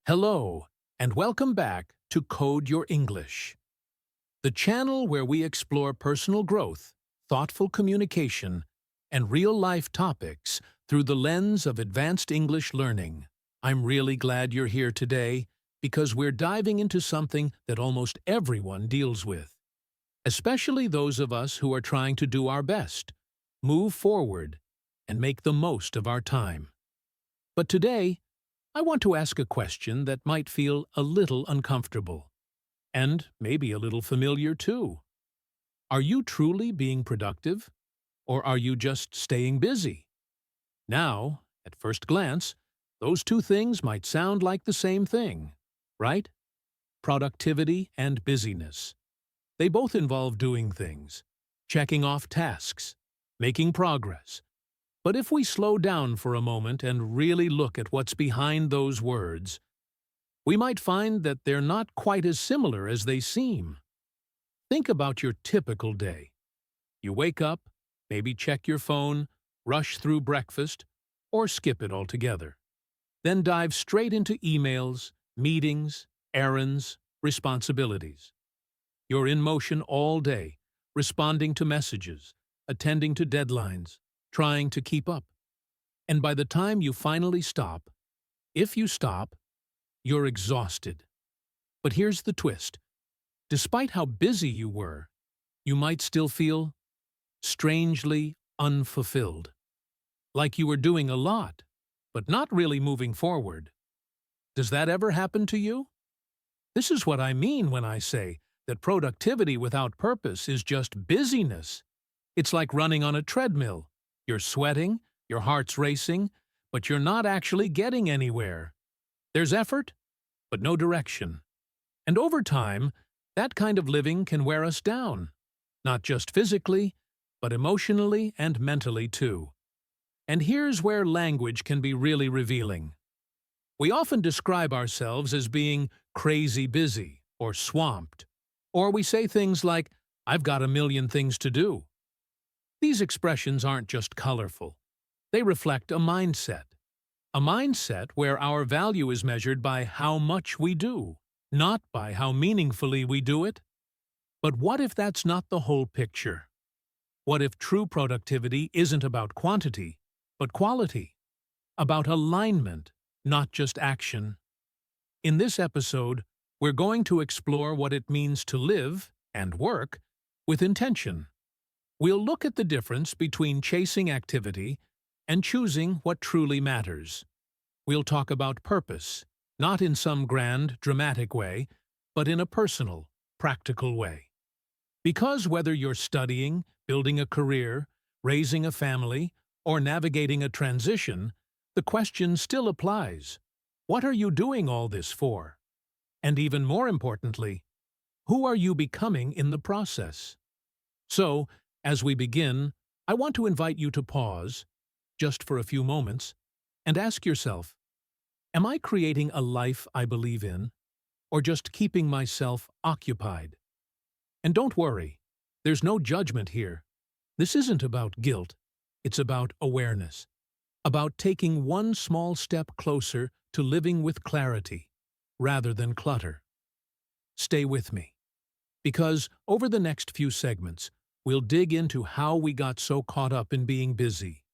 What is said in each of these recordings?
Hello, and welcome back to Code Your English, the channel where we explore personal growth, thoughtful communication, and real-life topics through the lens of advanced English learning. I'm really glad you're here today because we're diving into something that almost everyone deals with, especially those of us who are trying to do our best, move forward, and make the most of our time. But today, I want to ask a question that might feel a little uncomfortable, and maybe a little familiar too. Are you truly being productive, or are you just staying busy? Now, at first glance, those two things might sound like the same thing, right? Productivity and busyness. They both involve doing things, checking off tasks, making progress. But if we slow down for a moment and really look at what's behind those words, we might find that they're not quite as similar as they seem. Think about your typical day. You wake up, maybe check your phone, rush through breakfast, or skip it altogether. Then dive straight into emails, meetings, errands, responsibilities. You're in motion all day, responding to messages, attending to deadlines, trying to keep up. And by the time you finally stop, if you stop, you're exhausted. But here's the twist. Despite how busy you were, you might still feel strangely unfulfilled. Like you were doing a lot, but not really moving forward. Does that ever happen to you? This is what I mean when I say that productivity without purpose is just busyness. It's like running on a treadmill. You're sweating, your heart's racing, but you're not actually getting anywhere. There's effort, but no direction. And over time, that kind of living can wear us down, not just physically, but emotionally and mentally too. And here's where language can be really revealing. We often describe ourselves as being crazy busy or swamped, or we say things like, "I've got a million things to do." These expressions aren't just colorful. They reflect a mindset where our value is measured by how much we do, not by how meaningfully we do it. But what if that's not the whole picture? What if true productivity isn't about quantity, but quality? About alignment, not just action? In this episode, we're going to explore what it means to live and work with intention. We'll look at the difference between chasing activity and choosing what truly matters. We'll talk about purpose, not in some grand, dramatic way, but in a personal, practical way. Because whether you're studying, building a career, raising a family, or navigating a transition, the question still applies. What are you doing all this for? And even more importantly, who are you becoming in the process? So, as we begin, I want to invite you to pause, just for a few moments, and ask yourself, am I creating a life I believe in, or just keeping myself occupied? And don't worry, there's no judgment here. This isn't about guilt, it's about awareness, about taking one small step closer to living with clarity, rather than clutter. Stay with me, because over the next few segments, we'll dig into how we got so caught up in being busy,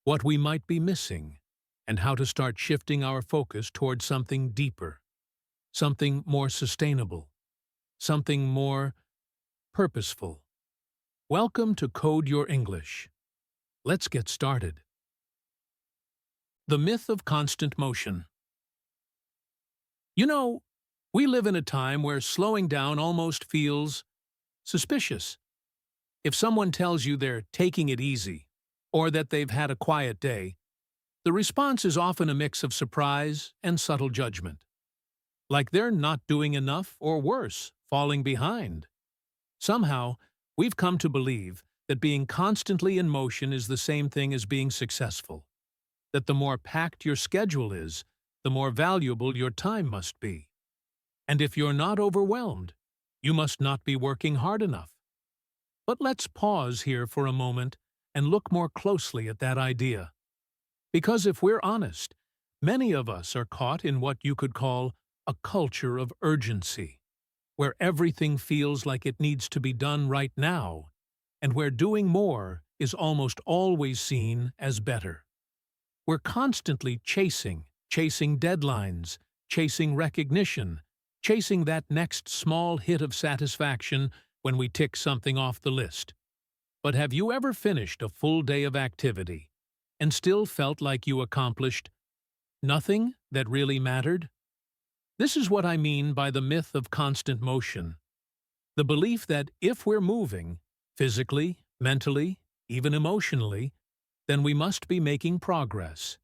what we might be missing, and how to start shifting our focus towards something deeper, something more sustainable, something more purposeful. Welcome to Code Your English. Let's get started. The myth of constant motion. You know, we live in a time where slowing down almost feels suspicious. If someone tells you they're taking it easy, or that they've had a quiet day, the response is often a mix of surprise and subtle judgment. Like they're not doing enough, or worse, falling behind. Somehow, we've come to believe that being constantly in motion is the same thing as being successful. That the more packed your schedule is, the more valuable your time must be. And if you're not overwhelmed, you must not be working hard enough. But let's pause here for a moment and look more closely at that idea. Because if we're honest, Many of us are caught in what you could call a culture of urgency, where everything feels like it needs to be done right now, and where doing more is almost always seen as better. We're constantly chasing deadlines, chasing recognition, chasing that next small hit of satisfaction when we tick something off the list. But have you ever finished a full day of activity and still felt like you accomplished nothing that really mattered? This is what I mean by the myth of constant motion. The belief that if we're moving, physically, mentally, even emotionally, then we must be making progress.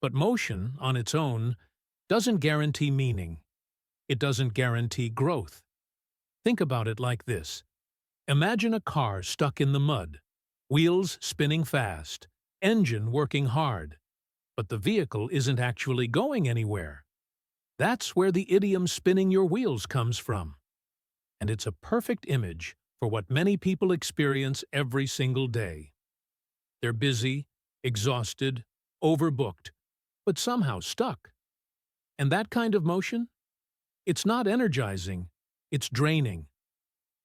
But motion, on its own, doesn't guarantee meaning. It doesn't guarantee growth. Think about it like this. Imagine a car stuck in the mud, wheels spinning fast, engine working hard, but the vehicle isn't actually going anywhere. That's where the idiom spinning your wheels comes from. And it's a perfect image for what many people experience every single day. They're busy, exhausted, overbooked, but somehow stuck. And that kind of motion? It's not energizing, it's draining.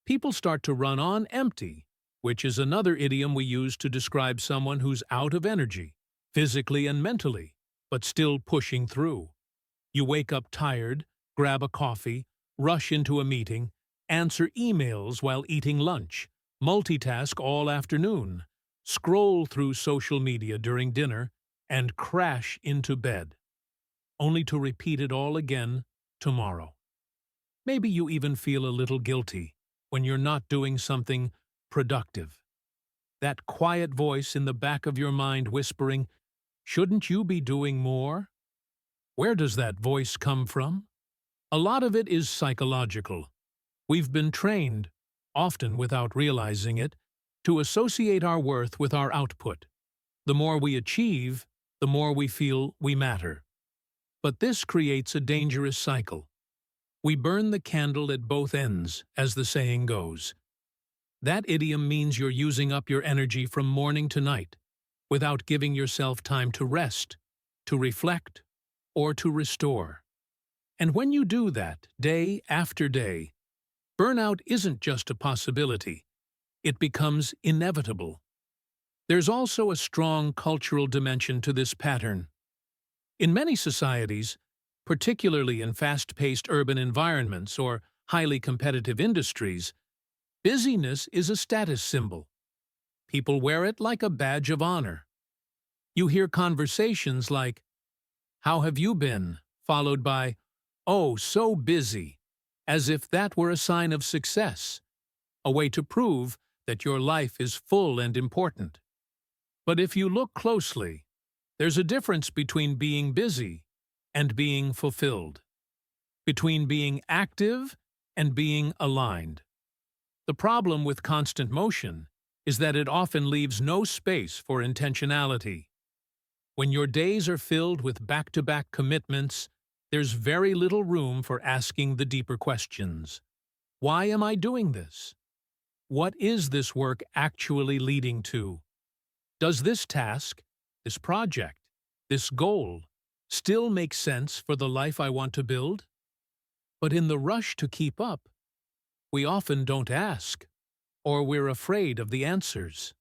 People start to run on empty, which is another idiom we use to describe someone who's out of energy, physically and mentally, but still pushing through. You wake up tired, grab a coffee, rush into a meeting, answer emails while eating lunch, multitask all afternoon, scroll through social media during dinner, and crash into bed, only to repeat it all again tomorrow. Maybe you even feel a little guilty when you're not doing something productive. That quiet voice in the back of your mind whispering, "Shouldn't you be doing more?" Where does that voice come from? A lot of it is psychological. We've been trained, often without realizing it, to associate our worth with our output. The more we achieve, the more we feel we matter. But this creates a dangerous cycle. We burn the candle at both ends, as the saying goes. That idiom means you're using up your energy from morning to night, without giving yourself time to rest, to reflect, or to restore. And when you do that, day after day, burnout isn't just a possibility. It becomes inevitable. There's also a strong cultural dimension to this pattern. In many societies, particularly in fast-paced urban environments or highly competitive industries, busyness is a status symbol. People wear it like a badge of honor. You hear conversations like, "How have you been?" followed by, "Oh, so busy," as if that were a sign of success, a way to prove that your life is full and important. But if you look closely, there's a difference between being busy and being fulfilled, between being active and being aligned. The problem with constant motion is that it often leaves no space for intentionality. When your days are filled with back-to-back commitments, there's very little room for asking the deeper questions. Why am I doing this? What is this work actually leading to? Does this task, this project, this goal, still make sense for the life I want to build? But in the rush to keep up, we often don't ask, or we're afraid of the answers.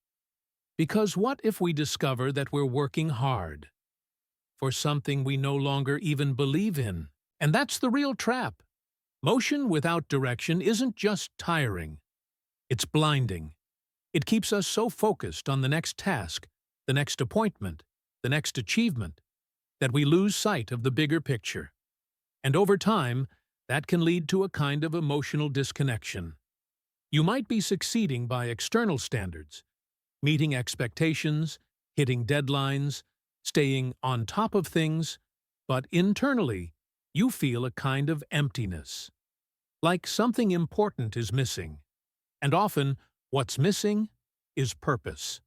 Because what if we discover that we're working hard for something we no longer even believe in? And that's the real trap. Motion without direction isn't just tiring. It's blinding. It keeps us so focused on the next task, the next appointment, the next achievement, that we lose sight of the bigger picture. And over time, that can lead to a kind of emotional disconnection. You might be succeeding by external standards, meeting expectations, hitting deadlines, staying on top of things, but internally, you feel a kind of emptiness. Like something important is missing. And often, what's missing is purpose.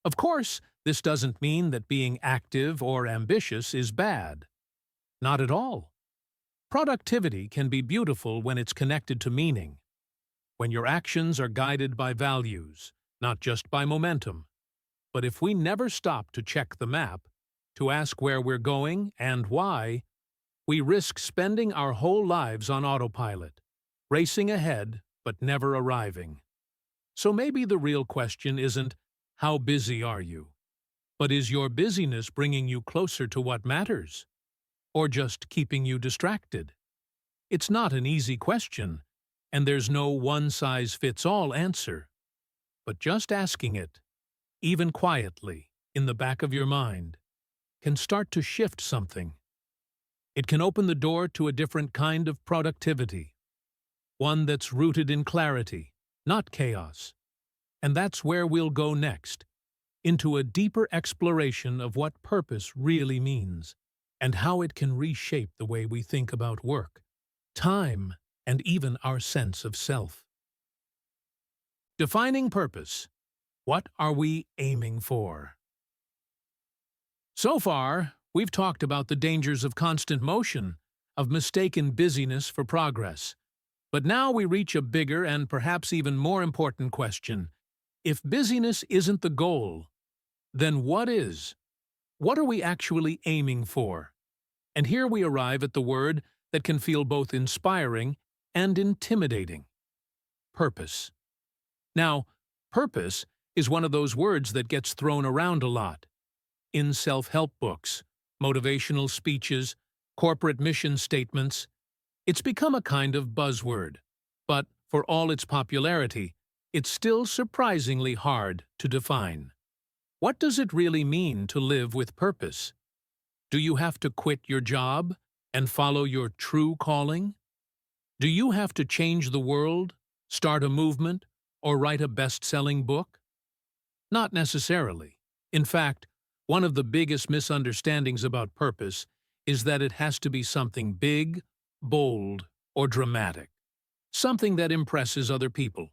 Of course, this doesn't mean that being active or ambitious is bad. Not at all. Productivity can be beautiful when it's connected to meaning, when your actions are guided by values, not just by momentum. But if we never stop to check the map, to ask where we're going and why, we risk spending our whole lives on autopilot, racing ahead but never arriving. So maybe the real question isn't, how busy are you? But is your busyness bringing you closer to what matters? Or just keeping you distracted? It's not an easy question, and there's no one-size-fits-all answer. But just asking it, even quietly, in the back of your mind, can start to shift something. It can open the door to a different kind of productivity, one that's rooted in clarity, not chaos. And that's where we'll go next, into a deeper exploration of what purpose really means, and how it can reshape the way we think about work, time, and even our sense of self. Defining purpose. What are we aiming for? So far, we've talked about the dangers of constant motion, of mistaken busyness for progress. But now we reach a bigger and perhaps even more important question. If busyness isn't the goal, then what is? What are we actually aiming for? And here we arrive at the word that can feel both inspiring and intimidating. Purpose. Now, purpose is one of those words that gets thrown around a lot. In self-help books, motivational speeches, corporate mission statements, it's become a kind of buzzword. But for all its popularity, it's still surprisingly hard to define. What does it really mean to live with purpose? Do you have to quit your job and follow your true calling? Do you have to change the world, start a movement, or write a best-selling book? Not necessarily. In fact, one of the biggest misunderstandings about purpose is that it has to be something big, bold, or dramatic, something that impresses other people.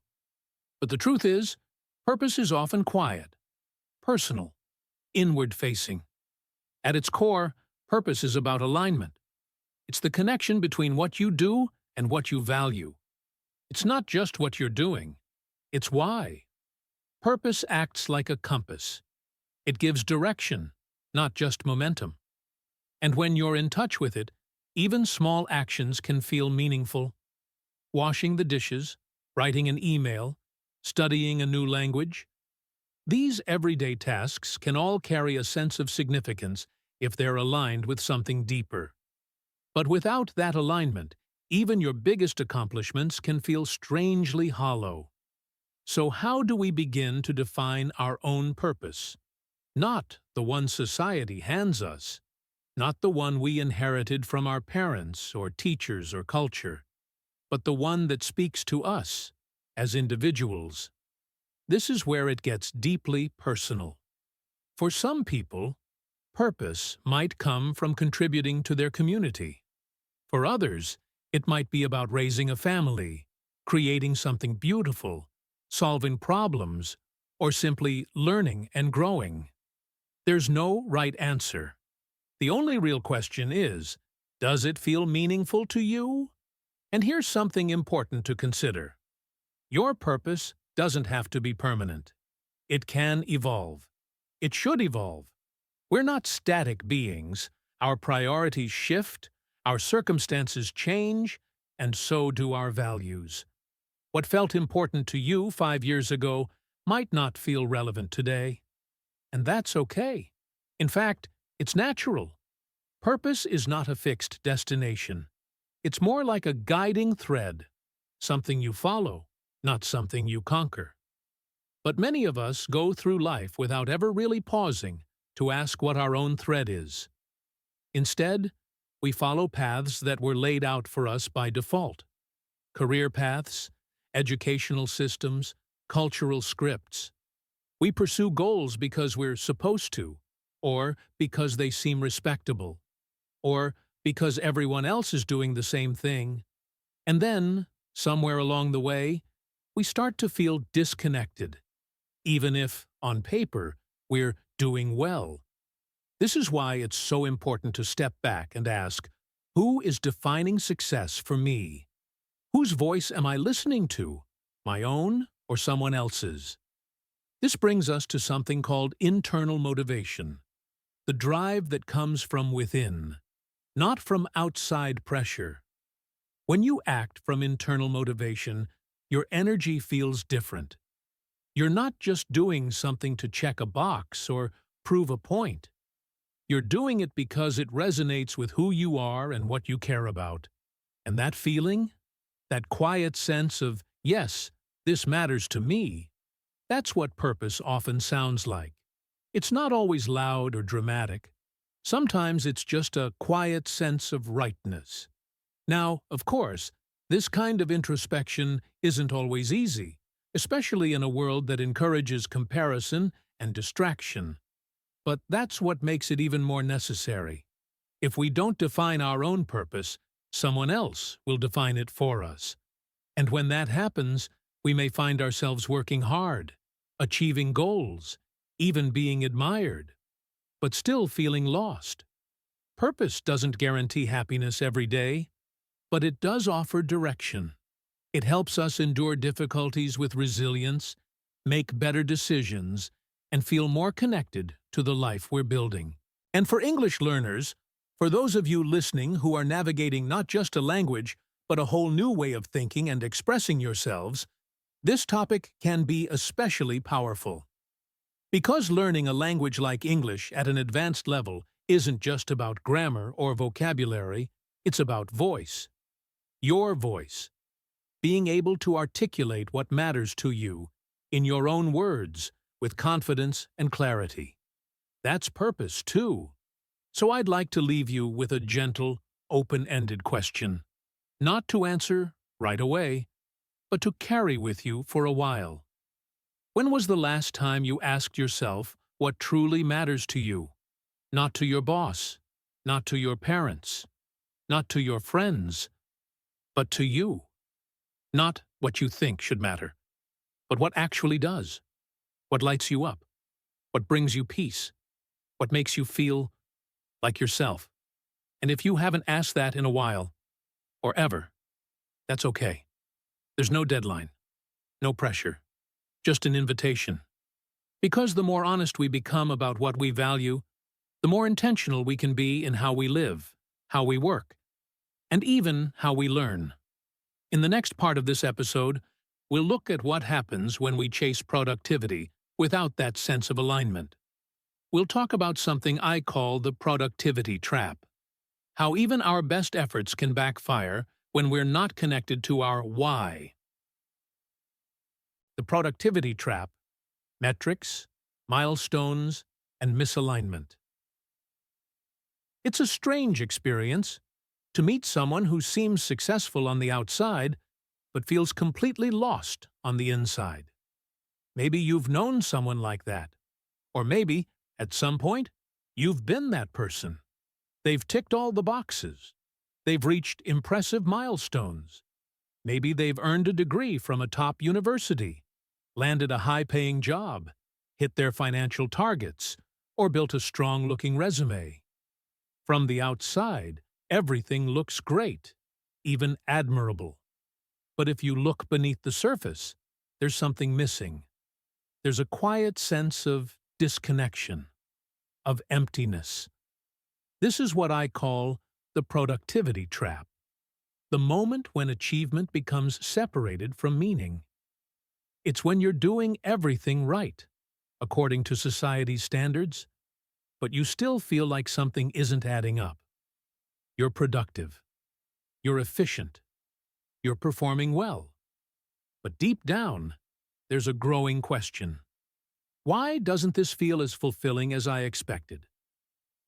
But the truth is, purpose is often quiet, personal, inward-facing. At its core, purpose is about alignment. It's the connection between what you do and what you value. It's not just what you're doing, it's why. Purpose acts like a compass. It gives direction, not just momentum. And when you're in touch with it, even small actions can feel meaningful. Washing the dishes, writing an email, studying a new language. These everyday tasks can all carry a sense of significance if they're aligned with something deeper. But without that alignment, even your biggest accomplishments can feel strangely hollow. So how do we begin to define our own purpose? Not the one society hands us, not the one we inherited from our parents or teachers or culture, but the one that speaks to us as individuals. This is where it gets deeply personal. For some people, purpose might come from contributing to their community. For others, it might be about raising a family, creating something beautiful, solving problems, or simply learning and growing. There's no right answer. The only real question is, does it feel meaningful to you? And here's something important to consider. Your purpose doesn't have to be permanent. It can evolve. It should evolve. We're not static beings. Our priorities shift, our circumstances change, and so do our values. What felt important to you 5 years ago might not feel relevant today. And that's okay. In fact, it's natural. Purpose is not a fixed destination. It's more like a guiding thread, something you follow, not something you conquer. But many of us go through life without ever really pausing to ask what our own thread is. Instead, we follow paths that were laid out for us by default. Career paths, educational systems, cultural scripts. We pursue goals because we're supposed to, or because they seem respectable, or because everyone else is doing the same thing. And then, somewhere along the way, we start to feel disconnected, even if, on paper, we're doing well. This is why it's so important to step back and ask, who is defining success for me? Whose voice am I listening to? My own or someone else's? This brings us to something called internal motivation. the drive that comes from within, not from outside pressure. When you act from internal motivation, your energy feels different. You're not just doing something to check a box or prove a point. You're doing it because it resonates with who you are and what you care about. And that feeling, that quiet sense of, yes, this matters to me, that's what purpose often sounds like. It's not always loud or dramatic. Sometimes it's just a quiet sense of rightness. Now, of course, this kind of introspection isn't always easy, especially in a world that encourages comparison and distraction. But that's what makes it even more necessary. If we don't define our own purpose, someone else will define it for us. And when that happens, we may find ourselves working hard, achieving goals, even being admired, but still feeling lost. Purpose doesn't guarantee happiness every day, but it does offer direction. It helps us endure difficulties with resilience, make better decisions, and feel more connected to the life we're building. And for English learners, for those of you listening who are navigating not just a language, but a whole new way of thinking and expressing yourselves, this topic can be especially powerful. Because learning a language like English at an advanced level isn't just about grammar or vocabulary, it's about voice. Your voice. Being able to articulate what matters to you, in your own words, with confidence and clarity. That's purpose, too. So I'd like to leave you with a gentle, open-ended question. Not to answer right away, but to carry with you for a while. When was the last time you asked yourself what truly matters to you? Not to your boss, not to your parents, not to your friends, but to you. Not what you think should matter, but what actually does. What lights you up? What brings you peace? What makes you feel like yourself? And if you haven't asked that in a while, or ever, that's okay. There's no deadline, no pressure, just an invitation. Because the more honest we become about what we value, the more intentional we can be in how we live, how we work, and even how we learn. In the next part of this episode, we'll look at what happens when we chase productivity without that sense of alignment. We'll talk about something I call the productivity trap. How even our best efforts can backfire when we're not connected to our why. The productivity trap: metrics, milestones, and misalignment. It's a strange experience to meet someone who seems successful on the outside, but feels completely lost on the inside. Maybe you've known someone like that. Or maybe, at some point, you've been that person. They've ticked all the boxes. They've reached impressive milestones. Maybe they've earned a degree from a top university, landed a high-paying job, hit their financial targets, or built a strong-looking resume. From the outside, everything looks great, even admirable. But if you look beneath the surface, there's something missing. There's a quiet sense of disconnection, of emptiness. This is what I call the productivity trap. The moment when achievement becomes separated from meaning. It's when you're doing everything right, according to society's standards, but you still feel like something isn't adding up. You're productive. You're efficient. You're performing well. But deep down, there's a growing question. Why doesn't this feel as fulfilling as I expected?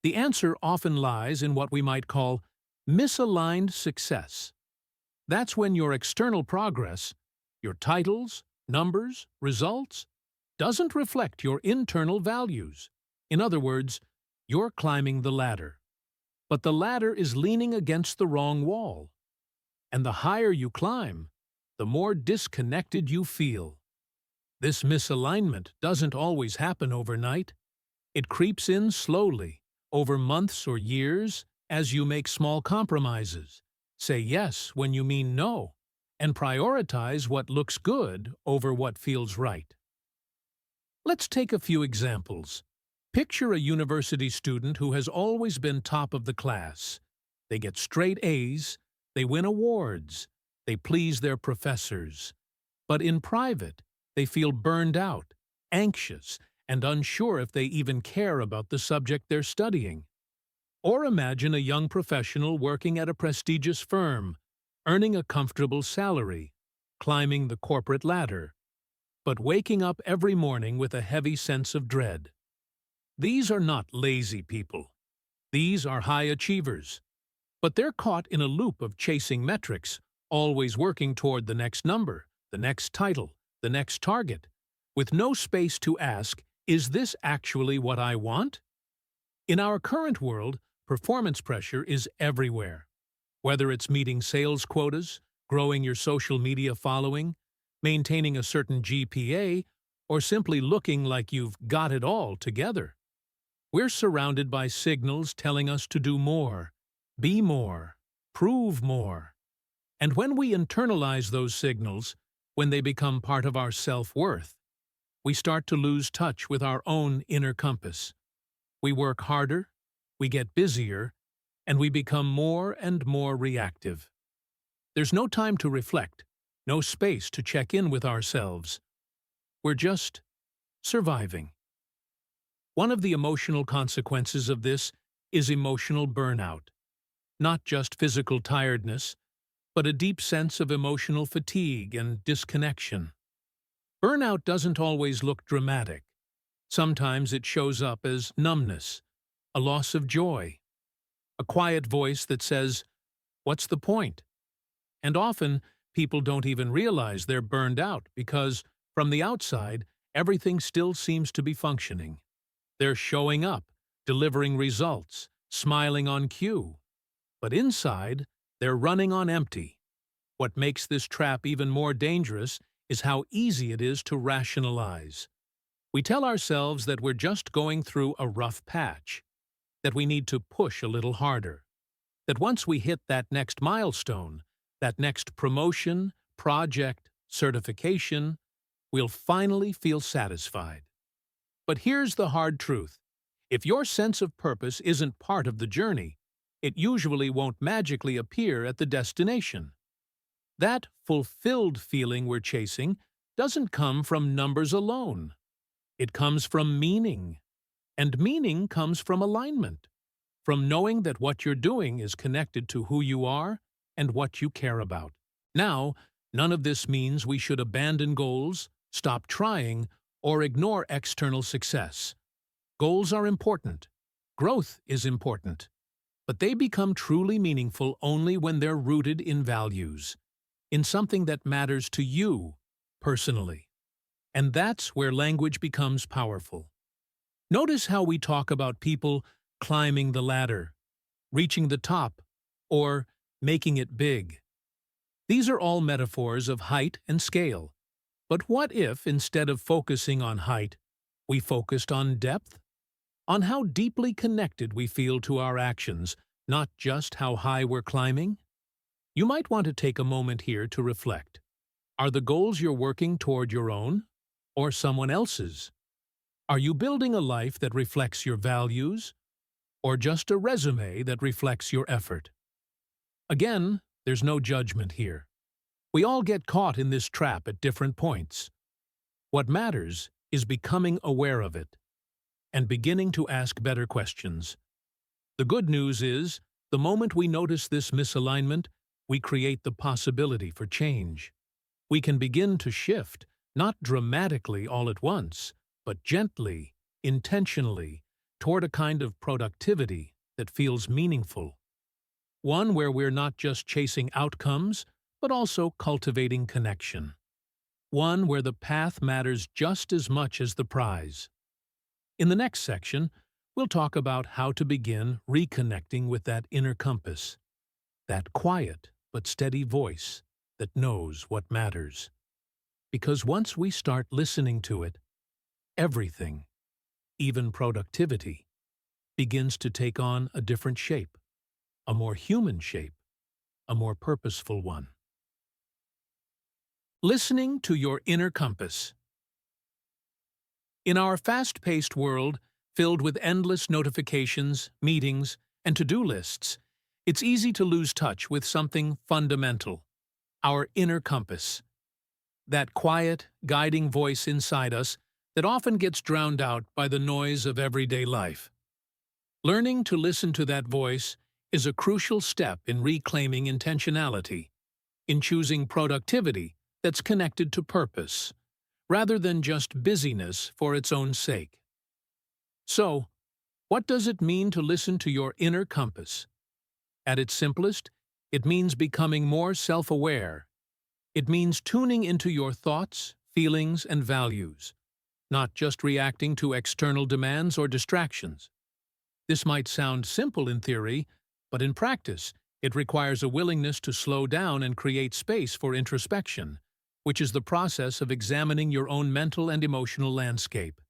The answer often lies in what we might call misaligned success. That's when your external progress, your titles, numbers, results, doesn't reflect your internal values. In other words, you're climbing the ladder. But the ladder is leaning against the wrong wall. And the higher you climb, the more disconnected you feel. This misalignment doesn't always happen overnight. It creeps in slowly, over months or years, as you make small compromises, say yes when you mean no, and prioritize what looks good over what feels right. Let's take a few examples. Picture a university student who has always been top of the class. They get straight A's, they win awards, they please their professors. But in private, they feel burned out, anxious, and unsure if they even care about the subject they're studying. Or imagine a young professional working at a prestigious firm, earning a comfortable salary, climbing the corporate ladder, but waking up every morning with a heavy sense of dread. These are not lazy people. These are high achievers. But they're caught in a loop of chasing metrics, always working toward the next number, the next title, the next target, with no space to ask, is this actually what I want? In our current world, performance pressure is everywhere. Whether it's meeting sales quotas, growing your social media following, maintaining a certain GPA, or simply looking like you've got it all together. We're surrounded by signals telling us to do more, be more, prove more. And when we internalize those signals, when they become part of our self-worth, we start to lose touch with our own inner compass. We work harder, we get busier, and we become more and more reactive. There's no time to reflect, no space to check in with ourselves. We're just surviving. One of the emotional consequences of this is emotional burnout. Not just physical tiredness, but a deep sense of emotional fatigue and disconnection. Burnout doesn't always look dramatic. Sometimes it shows up as numbness, a loss of joy, a quiet voice that says, "What's the point?" And often, people don't even realize they're burned out because, from the outside, everything still seems to be functioning. They're showing up, delivering results, smiling on cue. But inside, they're running on empty. What makes this trap even more dangerous is how easy it is to rationalize. We tell ourselves that we're just going through a rough patch, that we need to push a little harder, that once we hit that next milestone, that next promotion, project, certification, we'll finally feel satisfied. But here's the hard truth. If your sense of purpose isn't part of the journey, it usually won't magically appear at the destination. That fulfilled feeling we're chasing doesn't come from numbers alone. It comes from meaning. And meaning comes from alignment, from knowing that what you're doing is connected to who you are and what you care about. Now, none of this means we should abandon goals, stop trying, or ignore external success. Goals are important. Growth is important. But they become truly meaningful only when they're rooted in values, in something that matters to you personally. And that's where language becomes powerful. Notice how we talk about people climbing the ladder, reaching the top, or making it big. These are all metaphors of height and scale. But what if, instead of focusing on height, we focused on depth? On how deeply connected we feel to our actions, not just how high we're climbing? You might want to take a moment here to reflect. Are the goals you're working toward your own, or someone else's? Are you building a life that reflects your values, or just a resume that reflects your effort? Again, there's no judgment here. We all get caught in this trap at different points. What matters is becoming aware of it and beginning to ask better questions. The good news is, the moment we notice this misalignment, we create the possibility for change. We can begin to shift, not dramatically all at once, but gently, intentionally, toward a kind of productivity that feels meaningful. One where we're not just chasing outcomes, but also cultivating connection. One where the path matters just as much as the prize. In the next section, we'll talk about how to begin reconnecting with that inner compass, that quiet but steady voice that knows what matters. Because once we start listening to it, everything, even productivity, begins to take on a different shape, a more human shape, a more purposeful one. Listening to your inner compass. In our fast-paced world, Filled with endless notifications, meetings, and to-do lists, it's easy to lose touch with something fundamental, our inner compass. That quiet, guiding voice inside us that often gets drowned out by the noise of everyday life. Learning to listen to that voice is a crucial step in reclaiming intentionality, in choosing productivity that's connected to purpose, rather than just busyness for its own sake. So, what does it mean to listen to your inner compass? At its simplest, it means becoming more self-aware. It means tuning into your thoughts, feelings, and values, not just reacting to external demands or distractions. This might sound simple in theory, but in practice, it requires a willingness to slow down and create space for introspection, which is the process of examining your own mental and emotional landscape.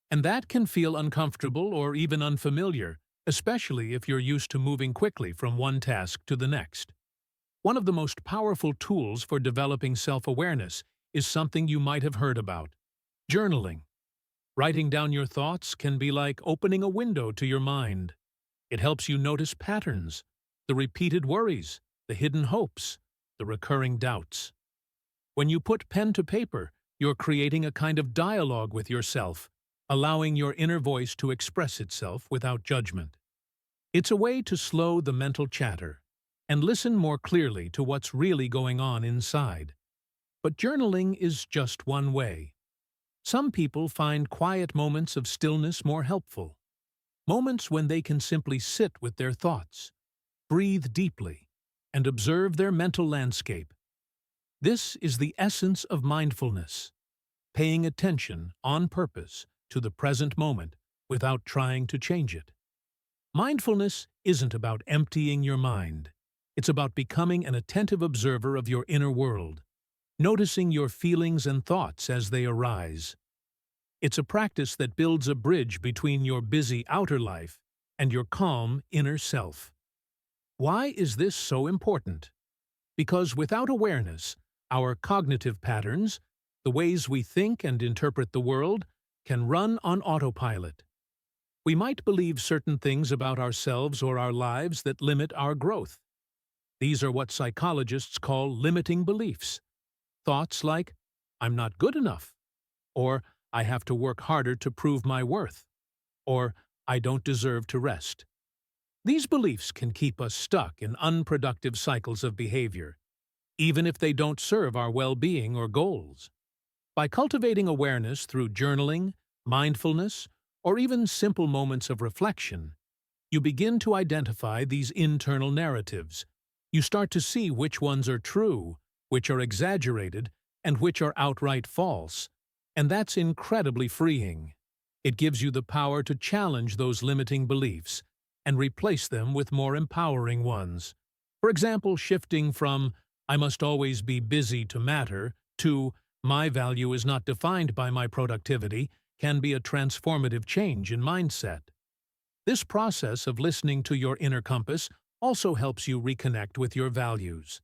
And that can feel uncomfortable or even unfamiliar, especially if you're used to moving quickly from one task to the next. One of the most powerful tools for developing self-awareness is something you might have heard about: journaling. Writing down your thoughts can be like opening a window to your mind. It helps you notice patterns, the repeated worries, the hidden hopes, the recurring doubts. When you put pen to paper, you're creating a kind of dialogue with yourself, allowing your inner voice to express itself without judgment. It's a way to slow the mental chatter and listen more clearly to what's really going on inside. But journaling is just one way. Some people find quiet moments of stillness more helpful, moments when they can simply sit with their thoughts, breathe deeply, and observe their mental landscape. This is the essence of mindfulness, paying attention on purpose to the present moment without trying to change it. Mindfulness isn't about emptying your mind. It's about becoming an attentive observer of your inner world, noticing your feelings and thoughts as they arise. It's a practice that builds a bridge between your busy outer life and your calm inner self. Why is this so important? Because without awareness, our cognitive patterns, the ways we think and interpret the world, can run on autopilot. We might believe certain things about ourselves or our lives that limit our growth. These are what psychologists call limiting beliefs. Thoughts like, "I'm not good enough," or "I have to work harder to prove my worth," or "I don't deserve to rest." These beliefs can keep us stuck in unproductive cycles of behavior, even if they don't serve our well-being or goals. By cultivating awareness through journaling, mindfulness, or even simple moments of reflection, you begin to identify these internal narratives. You start to see which ones are true, which are exaggerated, and which are outright false. And that's incredibly freeing. It gives you the power to challenge those limiting beliefs and replace them with more empowering ones. For example, shifting from "I must always be busy to matter" to "My value is not defined by my productivity" can be a transformative change in mindset. This process of listening to your inner compass also helps you reconnect with your values,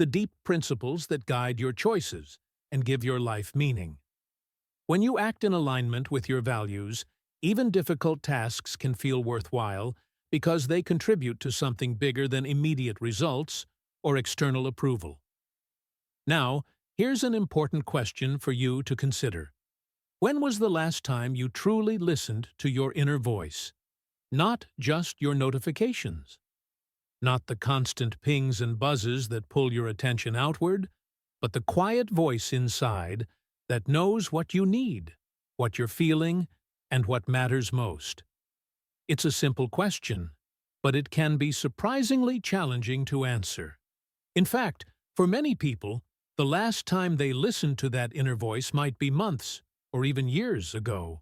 the deep principles that guide your choices and give your life meaning. When you act in alignment with your values, even difficult tasks can feel worthwhile because they contribute to something bigger than immediate results or external approval. Now, here's an important question for you to consider. When was the last time you truly listened to your inner voice? Not just your notifications. Not the constant pings and buzzes that pull your attention outward, but the quiet voice inside that knows what you need, what you're feeling, and what matters most. It's a simple question, but it can be surprisingly challenging to answer. In fact, for many people, the last time they listened to that inner voice might be months or even years ago.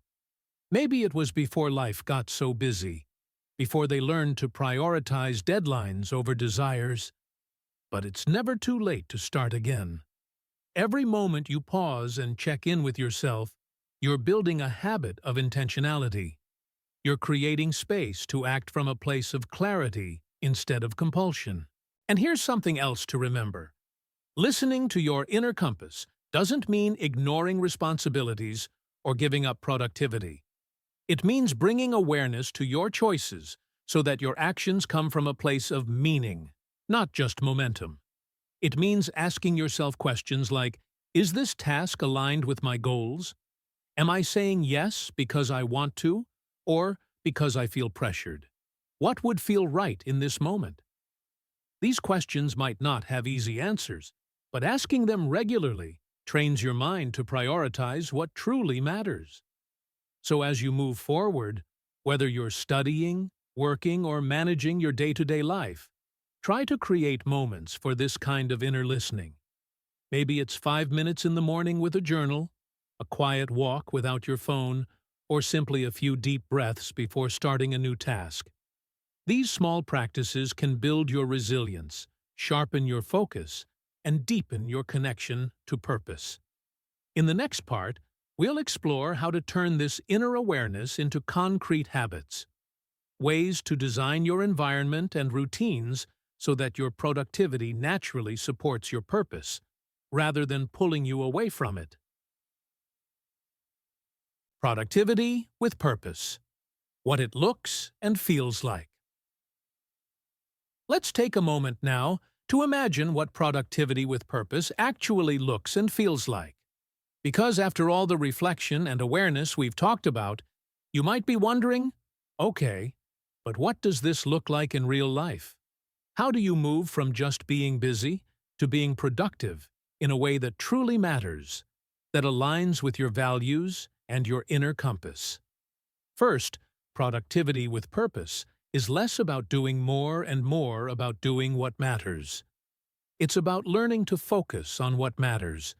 Maybe it was before life got so busy, before they learned to prioritize deadlines over desires. But it's never too late to start again. Every moment you pause and check in with yourself, you're building a habit of intentionality. You're creating space to act from a place of clarity instead of compulsion. And here's something else to remember. Listening to your inner compass doesn't mean ignoring responsibilities or giving up productivity. It means bringing awareness to your choices so that your actions come from a place of meaning, not just momentum. It means asking yourself questions like, is this task aligned with my goals? Am I saying yes because I want to, or because I feel pressured? What would feel right in this moment? These questions might not have easy answers, but asking them regularly trains your mind to prioritize what truly matters. So as you move forward, whether you're studying, working, or managing your day-to-day life, try to create moments for this kind of inner listening. Maybe it's 5 minutes in the morning with a journal, a quiet walk without your phone, or simply a few deep breaths before starting a new task. These small practices can build your resilience, sharpen your focus, and deepen your connection to purpose. In the next part, we'll explore how to turn this inner awareness into concrete habits, ways to design your environment and routines so that your productivity naturally supports your purpose, rather than pulling you away from it. Productivity with purpose. What it looks and feels like. Let's take a moment now to imagine what productivity with purpose actually looks and feels like. Because after all the reflection and awareness we've talked about, you might be wondering, okay, but what does this look like in real life? How do you move from just being busy to being productive in a way that truly matters, that aligns with your values and your inner compass? First, productivity with purpose is less about doing more and more about doing what matters. It's about learning to focus on what matters,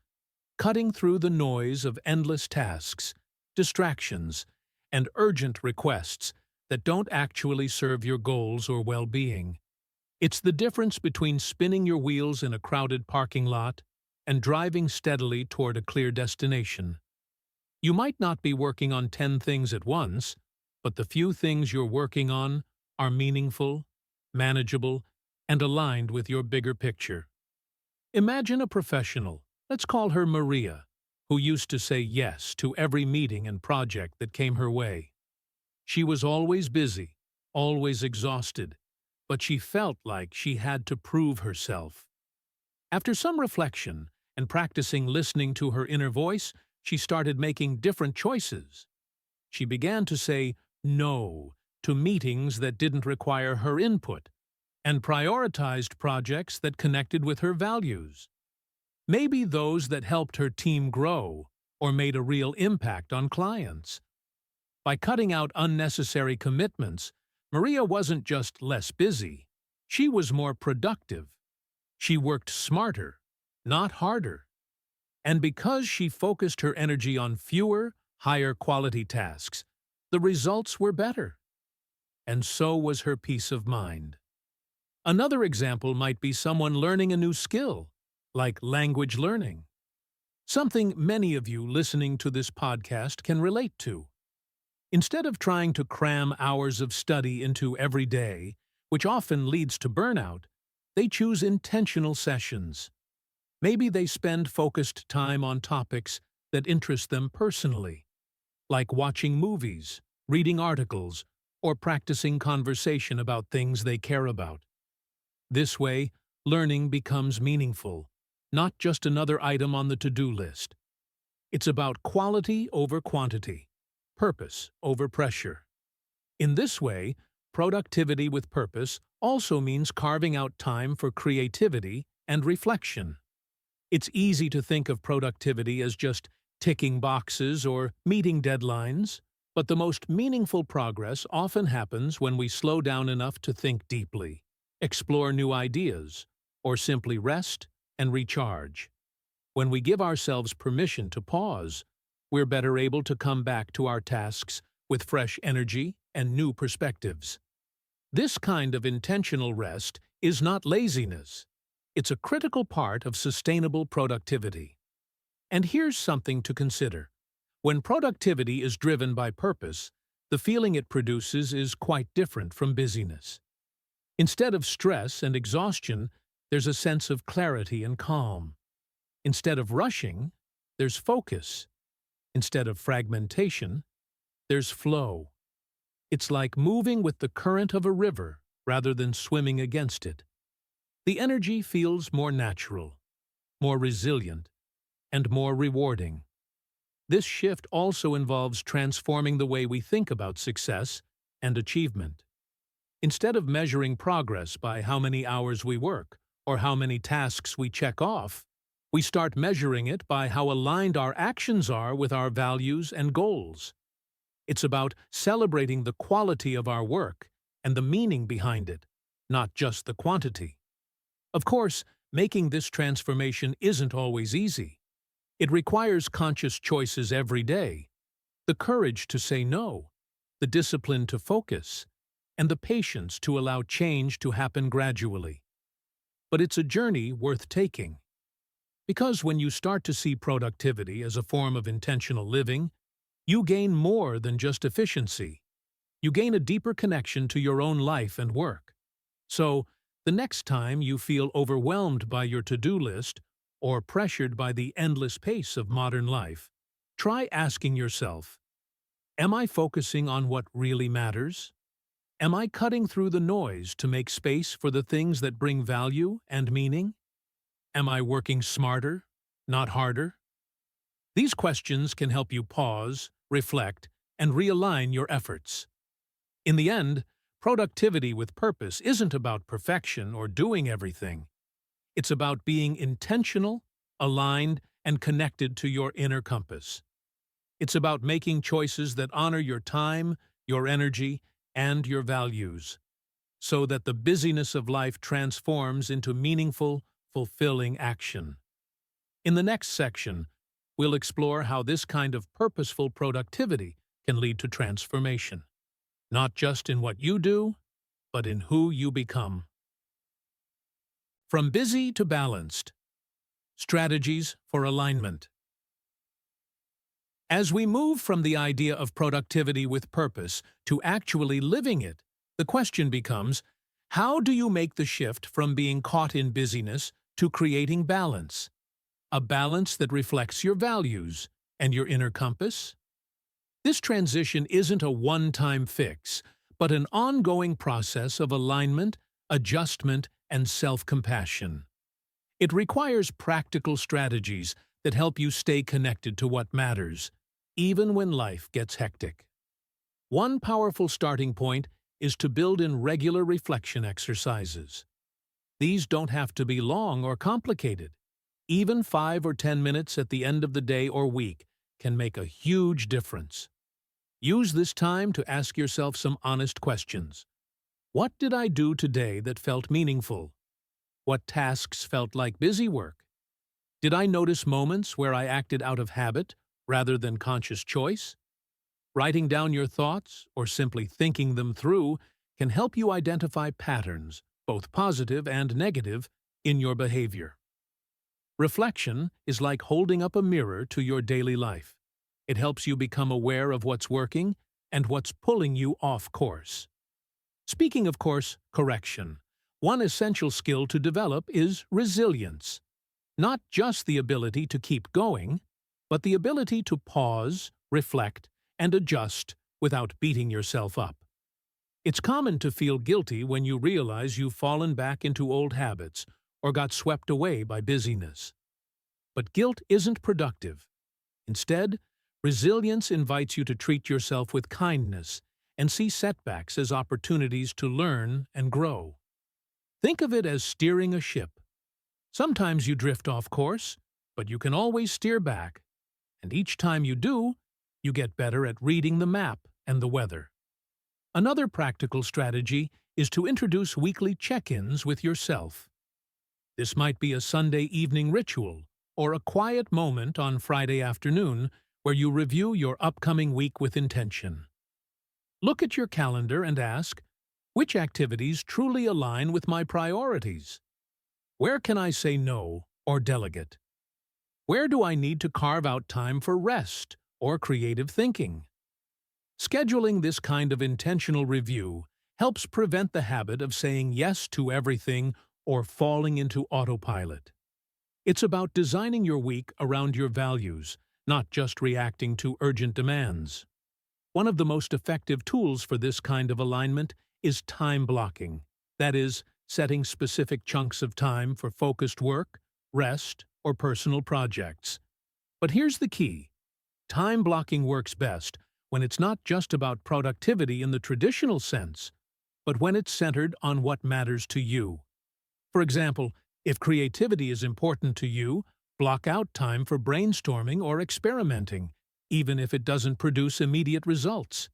cutting through the noise of endless tasks, distractions, and urgent requests that don't actually serve your goals or well-being. It's the difference between spinning your wheels in a crowded parking lot and driving steadily toward a clear destination. You might not be working on 10 things at once, but the few things you're working on are meaningful, manageable, and aligned with your bigger picture. Imagine a professional, let's call her Maria, who used to say yes to every meeting and project that came her way. She was always busy, always exhausted, but she felt like she had to prove herself. After some reflection and practicing listening to her inner voice, she started making different choices. She began to say no to meetings that didn't require her input, and prioritized projects that connected with her values. Maybe those that helped her team grow or made a real impact on clients. By cutting out unnecessary commitments, Maria wasn't just less busy, she was more productive. She worked smarter, not harder. And because she focused her energy on fewer, higher quality tasks, the results were better. And so was her peace of mind. Another example might be someone learning a new skill, like language learning. Something many of you listening to this podcast can relate to. Instead of trying to cram hours of study into every day, which often leads to burnout, they choose intentional sessions. Maybe they spend focused time on topics that interest them personally, like watching movies, reading articles, or practicing conversation about things they care about. This way, learning becomes meaningful, not just another item on the to-do list. It's about quality over quantity, purpose over pressure. In this way, productivity with purpose also means carving out time for creativity and reflection. It's easy to think of productivity as just ticking boxes or meeting deadlines, but the most meaningful progress often happens when we slow down enough to think deeply, explore new ideas, or simply rest and recharge. When we give ourselves permission to pause, we're better able to come back to our tasks with fresh energy and new perspectives. This kind of intentional rest is not laziness. It's a critical part of sustainable productivity. And here's something to consider. When productivity is driven by purpose, the feeling it produces is quite different from busyness. Instead of stress and exhaustion, there's a sense of clarity and calm. Instead of rushing, there's focus. Instead of fragmentation, there's flow. It's like moving with the current of a river rather than swimming against it. The energy feels more natural, more resilient, and more rewarding. This shift also involves transforming the way we think about success and achievement. Instead of measuring progress by how many hours we work or how many tasks we check off, we start measuring it by how aligned our actions are with our values and goals. It's about celebrating the quality of our work and the meaning behind it, not just the quantity. Of course, making this transformation isn't always easy. It requires conscious choices every day, the courage to say no, the discipline to focus, and the patience to allow change to happen gradually. But it's a journey worth taking. Because when you start to see productivity as a form of intentional living, you gain more than just efficiency. You gain a deeper connection to your own life and work. So, the next time you feel overwhelmed by your to-do list or pressured by the endless pace of modern life, try asking yourself, am I focusing on what really matters? Am I cutting through the noise to make space for the things that bring value and meaning? Am I working smarter, not harder? These questions can help you pause, reflect, and realign your efforts. In the end, productivity with purpose isn't about perfection or doing everything. It's about being intentional, aligned, and connected to your inner compass. It's about making choices that honor your time, your energy, and your values, so that the busyness of life transforms into meaningful, fulfilling action. In the next section, we'll explore how this kind of purposeful productivity can lead to transformation, not just in what you do, but in who you become. From busy to balanced. Strategies for alignment. As we move from the idea of productivity with purpose to actually living it, the question becomes, how do you make the shift from being caught in busyness to creating balance? A balance that reflects your values and your inner compass? This transition isn't a one-time fix, but an ongoing process of alignment, adjustment, and self-compassion. It requires practical strategies that help you stay connected to what matters, even when life gets hectic. One powerful starting point is to build in regular reflection exercises. These don't have to be long or complicated. Even 5 or 10 minutes at the end of the day or week can make a huge difference. Use this time to ask yourself some honest questions. What did I do today that felt meaningful? What tasks felt like busy work? Did I notice moments where I acted out of habit rather than conscious choice? Writing down your thoughts or simply thinking them through can help you identify patterns, both positive and negative, in your behavior. Reflection is like holding up a mirror to your daily life. It helps you become aware of what's working and what's pulling you off course. Speaking of course correction, one essential skill to develop is resilience. Not just the ability to keep going, but the ability to pause, reflect, and adjust without beating yourself up. It's common to feel guilty when you realize you've fallen back into old habits or got swept away by busyness. But guilt isn't productive. Instead, resilience invites you to treat yourself with kindness and see setbacks as opportunities to learn and grow. Think of it as steering a ship. Sometimes you drift off course, but you can always steer back. And each time you do, you get better at reading the map and the weather. Another practical strategy is to introduce weekly check-ins with yourself. This might be a Sunday evening ritual or a quiet moment on Friday afternoon where you review your upcoming week with intention. Look at your calendar and ask, which activities truly align with my priorities? Where can I say no or delegate? Where do I need to carve out time for rest or creative thinking? Scheduling this kind of intentional review helps prevent the habit of saying yes to everything or falling into autopilot. It's about designing your week around your values, not just reacting to urgent demands. One of the most effective tools for this kind of alignment is time blocking. That is, setting specific chunks of time for focused work, rest, or personal projects. But here's the key. Time blocking works best when it's not just about productivity in the traditional sense, but when it's centered on what matters to you. For example, if creativity is important to you, block out time for brainstorming or experimenting, even if it doesn't produce immediate results.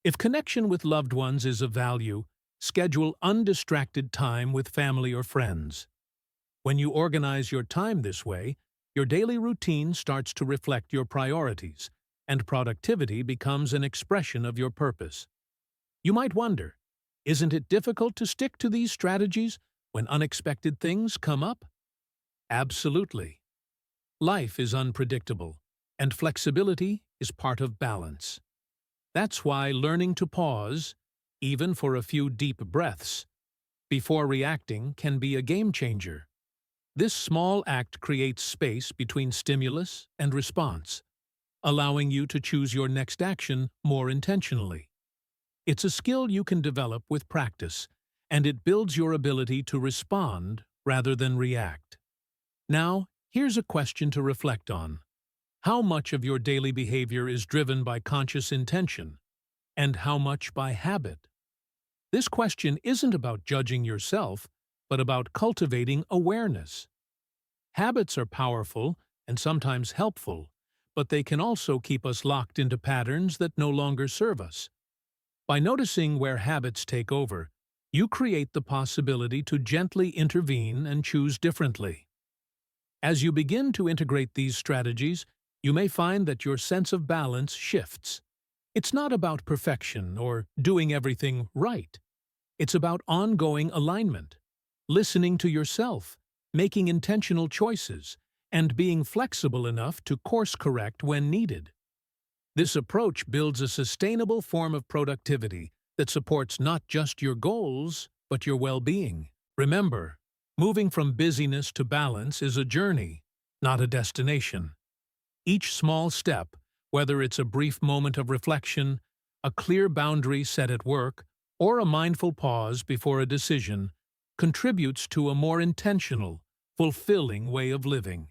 If connection with loved ones is of value, schedule undistracted time with family or friends. When you organize your time this way, your daily routine starts to reflect your priorities, and productivity becomes an expression of your purpose. You might wonder, isn't it difficult to stick to these strategies when unexpected things come up? Absolutely. Life is unpredictable, and flexibility is part of balance. That's why learning to pause, even for a few deep breaths, before reacting can be a game changer. This small act creates space between stimulus and response, allowing you to choose your next action more intentionally. It's a skill you can develop with practice, and it builds your ability to respond rather than react. Now, here's a question to reflect on. How much of your daily behavior is driven by conscious intention, and how much by habit? This question isn't about judging yourself, but about cultivating awareness. Habits are powerful and sometimes helpful, but they can also keep us locked into patterns that no longer serve us. By noticing where habits take over, you create the possibility to gently intervene and choose differently. As you begin to integrate these strategies, you may find that your sense of balance shifts. It's not about perfection or doing everything right. It's about ongoing alignment, listening to yourself, making intentional choices, and being flexible enough to course-correct when needed. This approach builds a sustainable form of productivity that supports not just your goals, but your well-being. Remember, moving from busyness to balance is a journey, not a destination. Each small step, whether it's a brief moment of reflection, a clear boundary set at work, or a mindful pause before a decision, contributes to a more intentional, fulfilling way of living.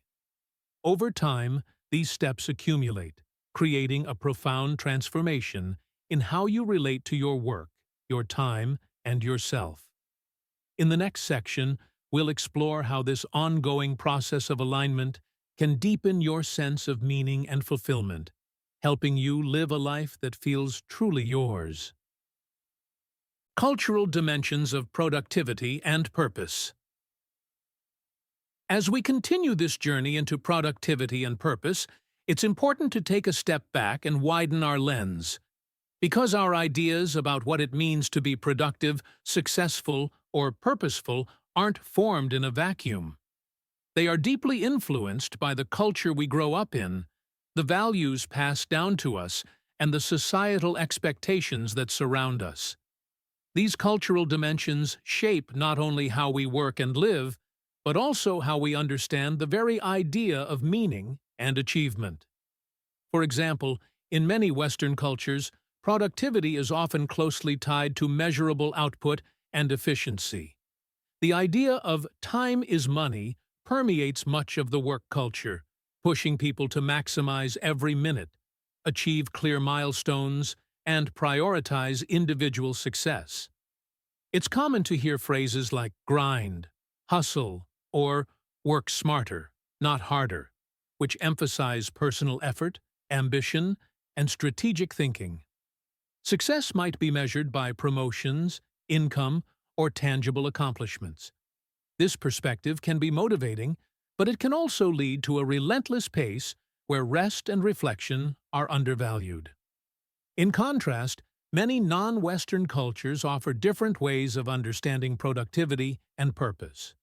Over time, these steps accumulate, creating a profound transformation in how you relate to your work, your time, and yourself. In the next section, we'll explore how this ongoing process of alignment can deepen your sense of meaning and fulfillment, helping you live a life that feels truly yours. Cultural dimensions of productivity and purpose. As we continue this journey into productivity and purpose, it's important to take a step back and widen our lens. Because our ideas about what it means to be productive, successful, or purposeful aren't formed in a vacuum. They are deeply influenced by the culture we grow up in, the values passed down to us, and the societal expectations that surround us. These cultural dimensions shape not only how we work and live, but also how we understand the very idea of meaning and achievement. For example, in many Western cultures, productivity is often closely tied to measurable output and efficiency. The idea of time is money permeates much of the work culture, pushing people to maximize every minute, achieve clear milestones, and prioritize individual success. It's common to hear phrases like grind, hustle, or work smarter, not harder, which emphasize personal effort, ambition, and strategic thinking. Success might be measured by promotions, income, or tangible accomplishments. This perspective can be motivating, but it can also lead to a relentless pace where rest and reflection are undervalued. In contrast, many non-Western cultures offer different ways of understanding productivity and purpose.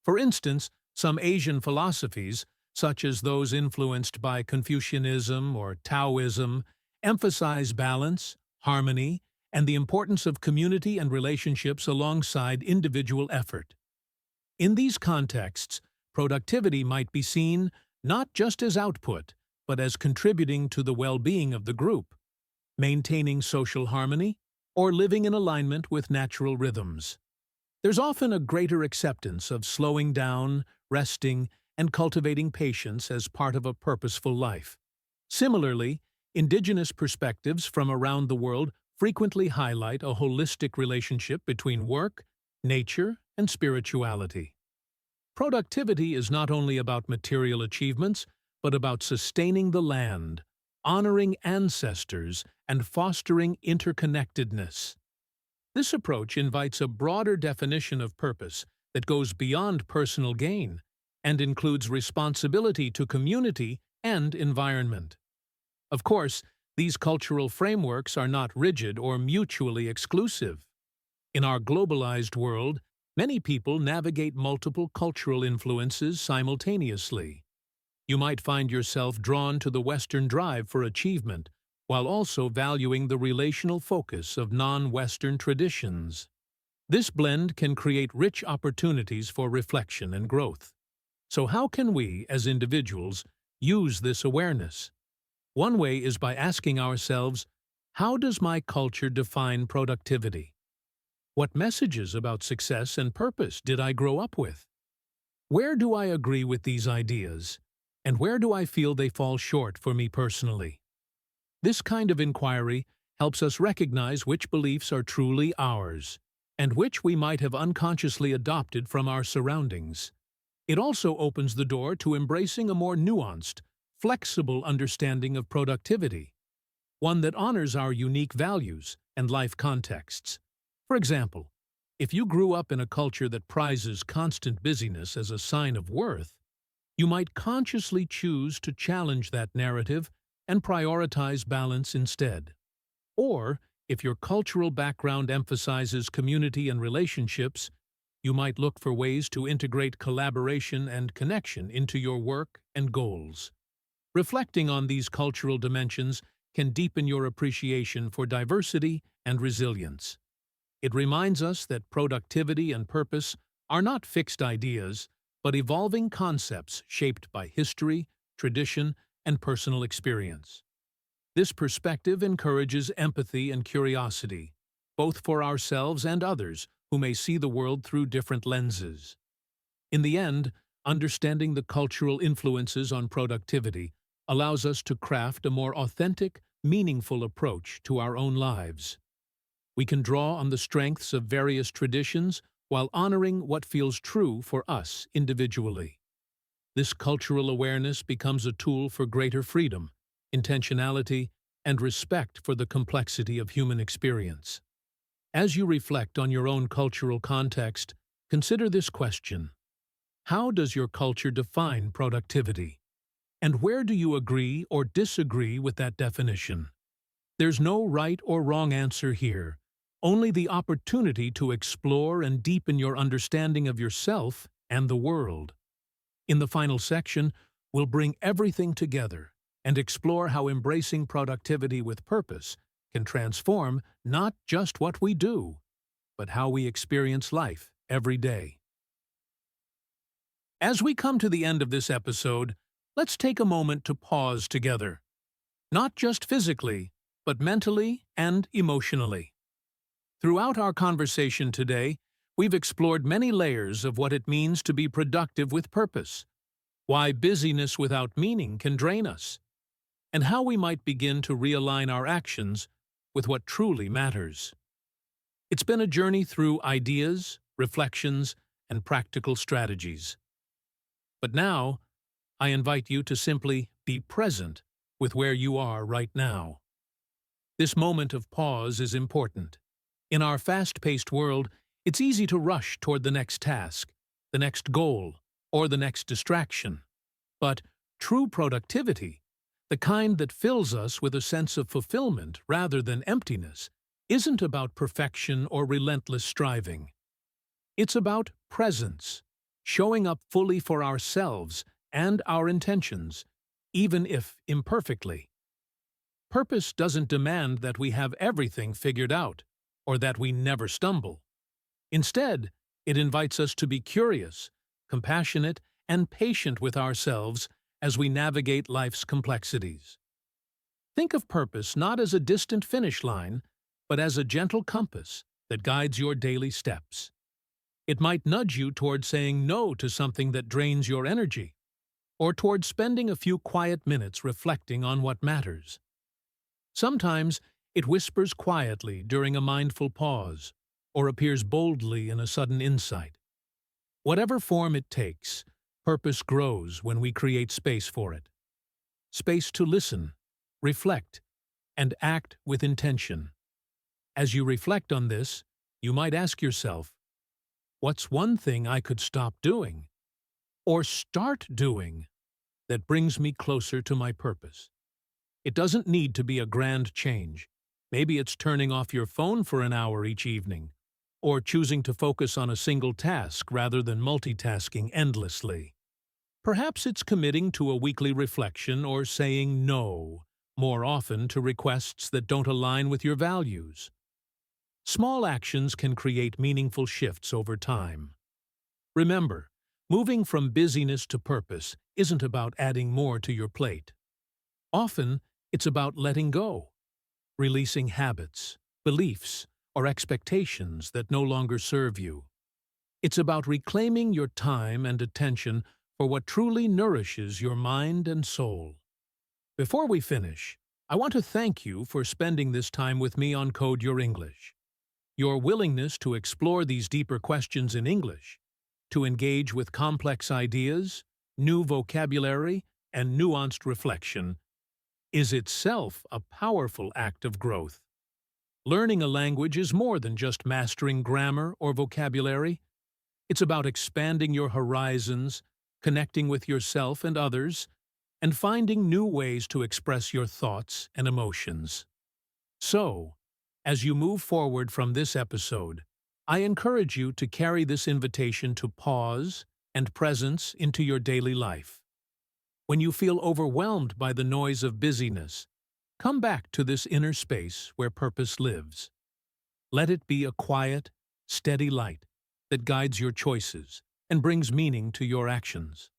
For instance, some Asian philosophies, such as those influenced by Confucianism or Taoism, emphasize balance, harmony, and the importance of community and relationships alongside individual effort. In these contexts, productivity might be seen not just as output, but as contributing to the well-being of the group. maintaining social harmony, or living in alignment with natural rhythms. There's often a greater acceptance of slowing down, resting, and cultivating patience as part of a purposeful life. Similarly, indigenous perspectives from around the world frequently highlight a holistic relationship between work, nature, and spirituality. Productivity is not only about material achievements, but about sustaining the land, honoring ancestors, and fostering interconnectedness. This approach invites a broader definition of purpose that goes beyond personal gain and includes responsibility to community and environment. Of course, these cultural frameworks are not rigid or mutually exclusive. In our globalized world, many people navigate multiple cultural influences simultaneously. You might find yourself drawn to the Western drive for achievement, while also valuing the relational focus of non-Western traditions. This blend can create rich opportunities for reflection and growth. So how can we, as individuals, use this awareness? One way is by asking ourselves, how does my culture define productivity? What messages about success and purpose did I grow up with? Where do I agree with these ideas? And where do I feel they fall short for me personally? This kind of inquiry helps us recognize which beliefs are truly ours, and which we might have unconsciously adopted from our surroundings. It also opens the door to embracing a more nuanced, flexible understanding of productivity, one that honors our unique values and life contexts. For example, if you grew up in a culture that prizes constant busyness as a sign of worth, you might consciously choose to challenge that narrative and prioritize balance instead. Or, if your cultural background emphasizes community and relationships, you might look for ways to integrate collaboration and connection into your work and goals. Reflecting on these cultural dimensions can deepen your appreciation for diversity and resilience. It reminds us that productivity and purpose are not fixed ideas, but evolving concepts shaped by history, tradition, and personal experience. This perspective encourages empathy and curiosity, both for ourselves and others who may see the world through different lenses. In the end, understanding the cultural influences on productivity allows us to craft a more authentic, meaningful approach to our own lives. We can draw on the strengths of various traditions while honoring what feels true for us individually. This cultural awareness becomes a tool for greater freedom, intentionality, and respect for the complexity of human experience. As you reflect on your own cultural context, consider this question: how does your culture define productivity? And where do you agree or disagree with that definition? There's no right or wrong answer here, only the opportunity to explore and deepen your understanding of yourself and the world. In the final section, we'll bring everything together and explore how embracing productivity with purpose can transform not just what we do, but how we experience life every day. As we come to the end of this episode, let's take a moment to pause together. Not just physically, but mentally and emotionally. Throughout our conversation today, we've explored many layers of what it means to be productive with purpose, why busyness without meaning can drain us, and how we might begin to realign our actions with what truly matters. It's been a journey through ideas, reflections, and practical strategies. But now, I invite you to simply be present with where you are right now. This moment of pause is important. In our fast-paced world, it's easy to rush toward the next task, the next goal, or the next distraction. But true productivity, the kind that fills us with a sense of fulfillment rather than emptiness, isn't about perfection or relentless striving. It's about presence, showing up fully for ourselves and our intentions, even if imperfectly. Purpose doesn't demand that we have everything figured out, or that we never stumble. Instead, it invites us to be curious, compassionate, and patient with ourselves as we navigate life's complexities. Think of purpose not as a distant finish line, but as a gentle compass that guides your daily steps. It might nudge you toward saying no to something that drains your energy, or toward spending a few quiet minutes reflecting on what matters. Sometimes it whispers quietly during a mindful pause, or appears boldly in a sudden insight. Whatever form it takes, purpose grows when we create space for it. Space to listen, reflect, and act with intention. As you reflect on this, you might ask yourself, what's one thing I could stop doing, or start doing, that brings me closer to my purpose? It doesn't need to be a grand change. Maybe it's turning off your phone for an hour each evening, or choosing to focus on a single task rather than multitasking endlessly. Perhaps it's committing to a weekly reflection or saying no more often to requests that don't align with your values. Small actions can create meaningful shifts over time. Remember, moving from busyness to purpose isn't about adding more to your plate. Often, it's about letting go, releasing habits, beliefs, or expectations that no longer serve you. It's about reclaiming your time and attention for what truly nourishes your mind and soul. Before we finish, I want to thank you for spending this time with me on Code Your English. Your willingness to explore these deeper questions in English, to engage with complex ideas, new vocabulary, and nuanced reflection, is itself a powerful act of growth. Learning a language is more than just mastering grammar or vocabulary. It's about expanding your horizons, connecting with yourself and others, and finding new ways to express your thoughts and emotions. So, as you move forward from this episode, I encourage you to carry this invitation to pause and presence into your daily life. When you feel overwhelmed by the noise of busyness, come back to this inner space where purpose lives. Let it be a quiet, steady light that guides your choices and brings meaning to your actions.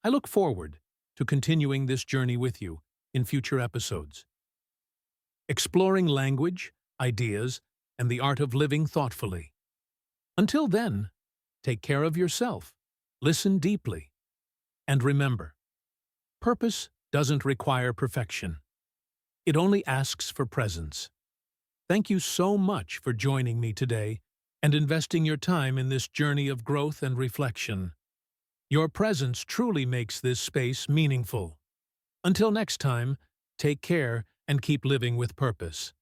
I look forward to continuing this journey with you in future episodes, exploring language, ideas, and the art of living thoughtfully. Until then, take care of yourself, listen deeply, and remember, purpose doesn't require perfection. It only asks for presence. Thank you so much for joining me today and investing your time in this journey of growth and reflection. Your presence truly makes this space meaningful. Until next time, take care and keep living with purpose.